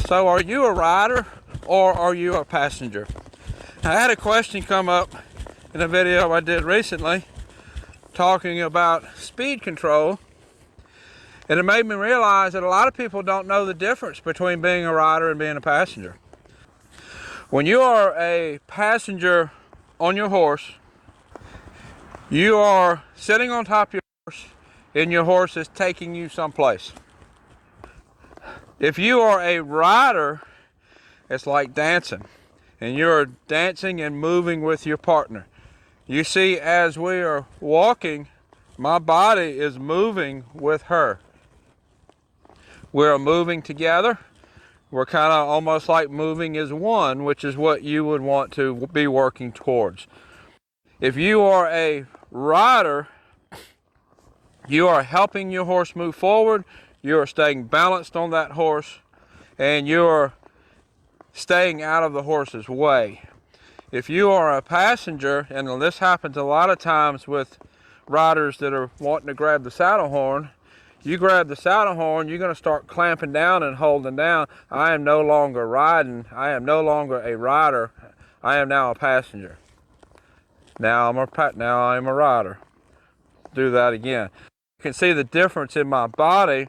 So are you a rider or are you a passenger? I had a question come up in a video I did recently talking about speed control, and it made me realize that a lot of people don't know the difference between being a rider and being a passenger. When you are a passenger on your horse, you are sitting on top of your horse and your horse is taking you someplace. If you are a rider, it's like dancing, and you're dancing and moving with your partner. You see, as we are walking, my body is moving with her. We're moving together. We're kind of almost like moving as one, which is what you would want to be working towards. If you are a rider, you are helping your horse move forward. You are staying balanced on that horse, and you are staying out of the horse's way. If you are a passenger, and this happens a lot of times with riders that are wanting to grab the saddle horn, you grab the saddle horn, you're going to start clamping down and holding down. I am no longer riding. I am no longer a rider. I am now a passenger. Now I'm a rider. Do that again. You can see the difference in my body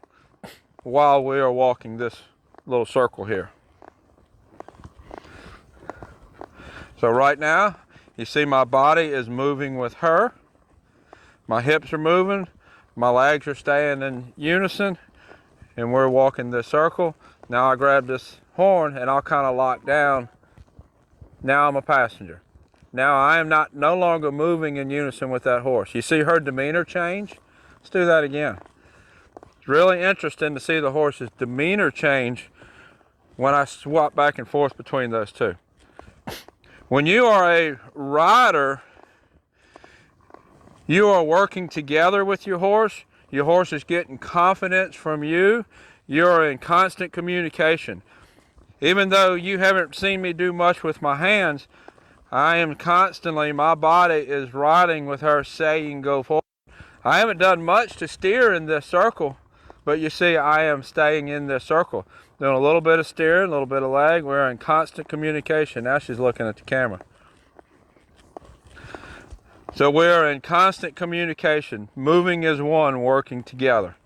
while we are walking this little circle here. So right now, you see my body is moving with her. My hips are moving, my legs are staying in unison, and we're walking this circle. Now I grab this horn and I'll kind of lock down. Now I'm a passenger. Now I am no longer moving in unison with that horse. You see her demeanor change? Let's do that again. It's really interesting to see the horse's demeanor change when I swap back and forth between those two. When you are a rider, you are working together with your horse. Your horse is getting confidence from you. You're in constant communication. Even though you haven't seen me do much with my hands, I am constantly, my body is riding with her, saying go forward. I haven't done much to steer in this circle, but you see I am staying in this circle. Doing a little bit of steering, a little bit of lag. We're in constant communication. Now she's looking at the camera. So we're in constant communication, moving as one, working together.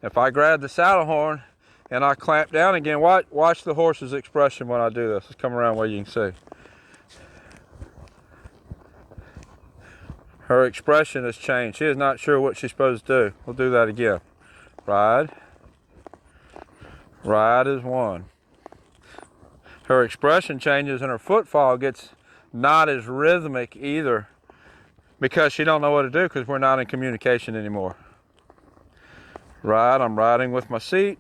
If I grab the saddle horn and I clamp down again, watch the horse's expression when I do this. Let's come around where you can see. Her expression has changed. She is not sure what she's supposed to do. We'll do that again. Ride. Ride as one. Her expression changes and her footfall gets not as rhythmic either, because she don't know what to do because we're not in communication anymore. Ride, I'm riding with my seat.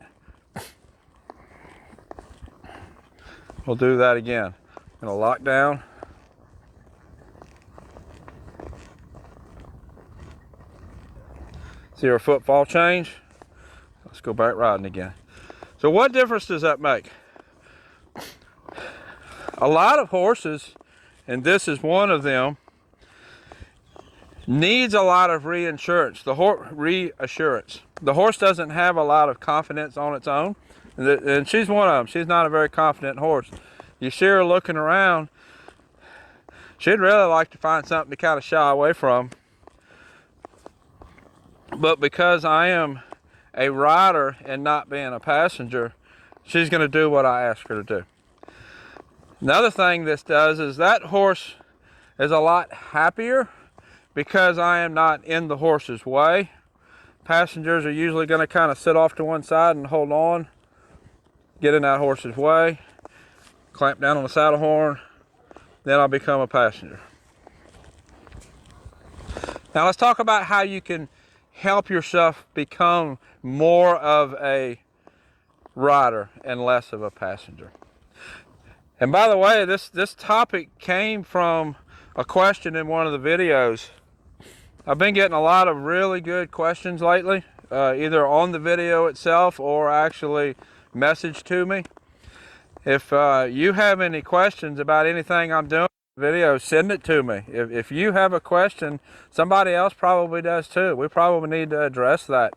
We'll do that again. I'm gonna lock down. See her footfall change? Let's go back riding again. So what difference does that make? A lot of horses, and this is one of them, needs a lot of reassurance. The horse doesn't have a lot of confidence on its own, and she's one of them. She's not a very confident horse. You see her looking around, she'd really like to find something to kind of shy away from. But because I am a rider and not being a passenger, she's going to do what I ask her to do. Another thing this does is that horse is a lot happier because I am not in the horse's way. Passengers are usually going to kind of sit off to one side and hold on, get in that horse's way, clamp down on the saddle horn, then I'll become a passenger. Now let's talk about how you can help yourself become more of a rider and less of a passenger. And by the way, this topic came from a question in one of the videos. I've been getting a lot of really good questions lately, either on the video itself or actually messaged to me. If you have any questions about anything I'm doing in the video, send it to me. If you have a question, somebody else probably does too. We probably need to address that.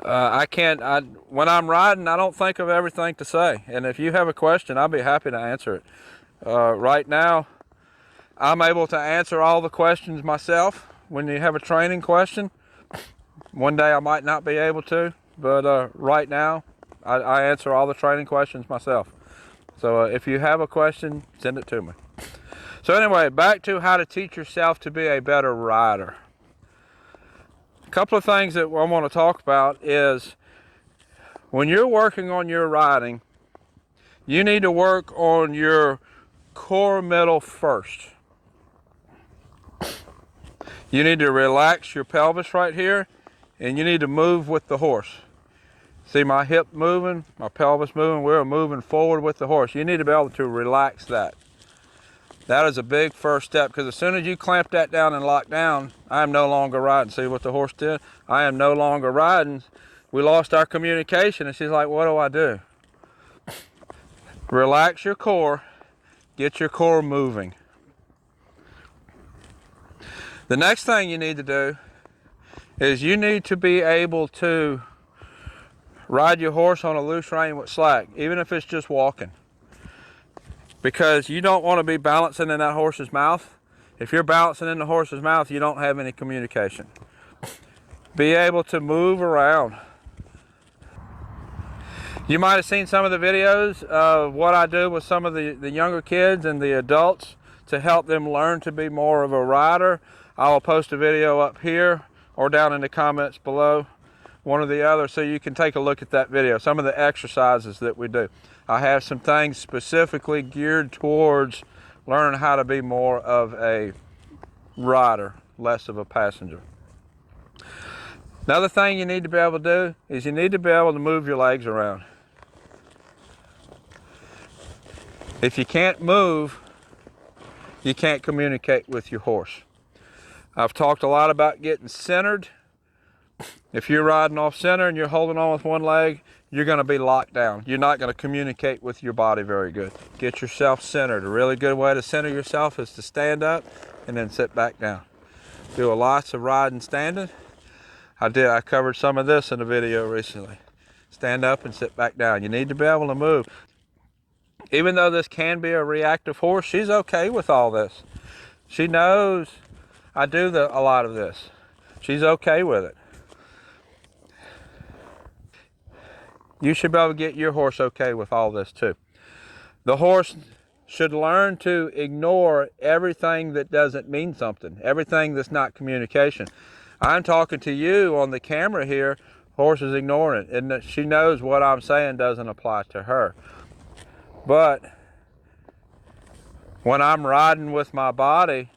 When I'm riding, I don't think of everything to say. And if you have a question, I'll be happy to answer it. Right now, I'm able to answer all the questions myself. When you have a training question, one day I might not be able to, but right now, I answer all the training questions myself. So if you have a question, send it to me. So anyway, back to how to teach yourself to be a better rider. A couple of things that I want to talk about is when you're working on your riding, you need to work on your core middle first. You need to relax your pelvis right here, and you need to move with the horse. See my hip moving, my pelvis moving, we're moving forward with the horse. You need to be able to relax that. That is a big first step, because as soon as you clamp that down and lock down, I am no longer riding. See what the horse did? I am no longer riding. We lost our communication, and she's like, what do I do? Relax your core, get your core moving. The next thing you need to do is you need to be able to ride your horse on a loose rein with slack, even if it's just walking. Because you don't want to be balancing in that horse's mouth. If you're balancing in the horse's mouth, you don't have any communication. Be able to move around. You might have seen some of the videos of what I do with some of the younger kids and the adults to help them learn to be more of a rider. I will post a video up here or down in the comments below, one or the other, so you can take a look at that video, some of the exercises that we do. I have some things specifically geared towards learning how to be more of a rider, less of a passenger. Another thing you need to be able to do is you need to be able to move your legs around. If you can't move, you can't communicate with your horse. I've talked a lot about getting centered. If you're riding off center and you're holding on with one leg, you're going to be locked down. You're not going to communicate with your body very good. Get yourself centered. A really good way to center yourself is to stand up and then sit back down. Do lots of riding standing. I covered some of this in a video recently. Stand up and sit back down. You need to be able to move. Even though this can be a reactive horse, she's okay with all this. She knows I do a lot of this. She's okay with it. You should be able to get your horse okay with all this too. The horse should learn to ignore everything that doesn't mean something, everything that's not communication. I'm talking to you on the camera here, horse is ignoring it, and she knows what I'm saying doesn't apply to her. But when I'm riding with my body,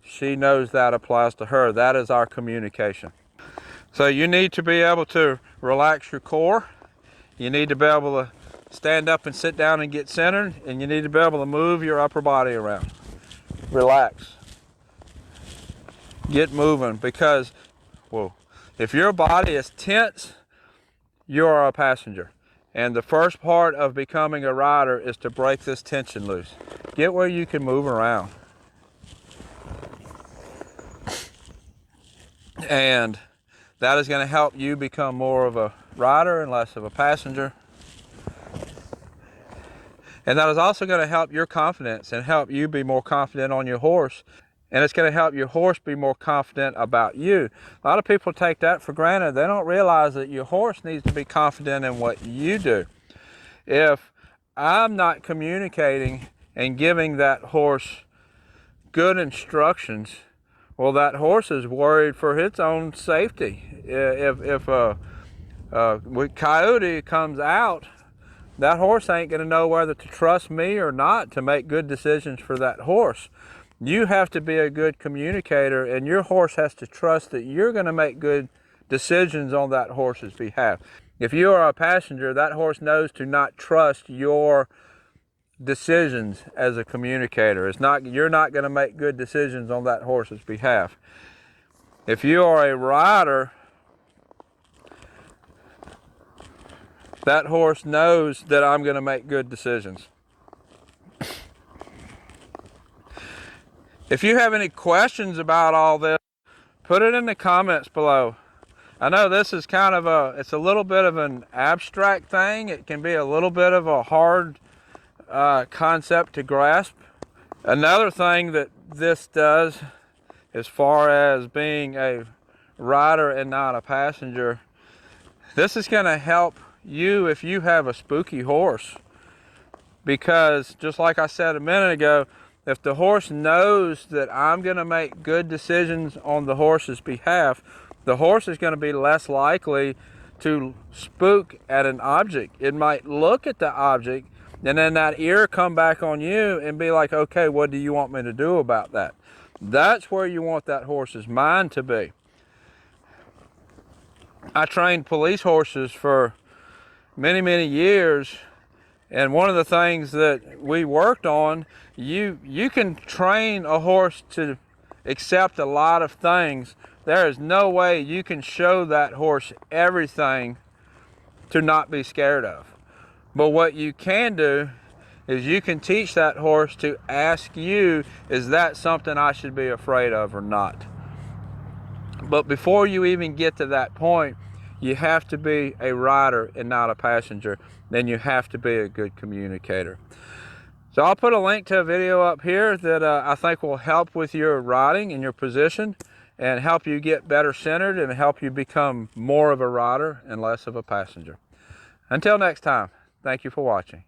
she knows that applies to her. That is our communication. So you need to be able to relax your core. You need to be able to stand up and sit down and get centered, and you need to be able to move your upper body around. Relax. Get moving, because, if your body is tense, you are a passenger. And the first part of becoming a rider is to break this tension loose. Get where you can move around. And that is going to help you become more of a rider and less of a passenger. And that is also going to help your confidence and help you be more confident on your horse. And it's going to help your horse be more confident about you. A lot of people take that for granted. They don't realize that your horse needs to be confident in what you do. If I'm not communicating and giving that horse good instructions, well, that horse is worried for its own safety. If a coyote comes out, that horse ain't going to know whether to trust me or not to make good decisions for that horse. You have to be a good communicator, and your horse has to trust that you're going to make good decisions on that horse's behalf. If you are a passenger, that horse knows to not trust your decisions as a communicator. You're not going to make good decisions on that horse's behalf. If you are a rider, that horse knows that I'm going to make good decisions. If you have any questions about all this, put it in the comments below. I know this is kind of it's a little bit of an abstract thing. It can be a little bit of a hard concept to grasp. Another thing that this does, as far as being a rider and not a passenger, this is going to help you if you have a spooky horse. Because just like I said a minute ago, if the horse knows that I'm going to make good decisions on the horse's behalf, the horse is going to be less likely to spook at an object. It might look at the object and then that ear come back on you and be like, okay, what do you want me to do about that? That's where you want that horse's mind to be. I trained police horses for many, many years, and one of the things that we worked on, you can train a horse to accept a lot of things. There is no way you can show that horse everything to not be scared of. But what you can do is you can teach that horse to ask you, is that something I should be afraid of or not? But before you even get to that point, you have to be a rider and not a passenger. Then you have to be a good communicator. So I'll put a link to a video up here that I think will help with your riding and your position and help you get better centered and help you become more of a rider and less of a passenger. Until next time, thank you for watching.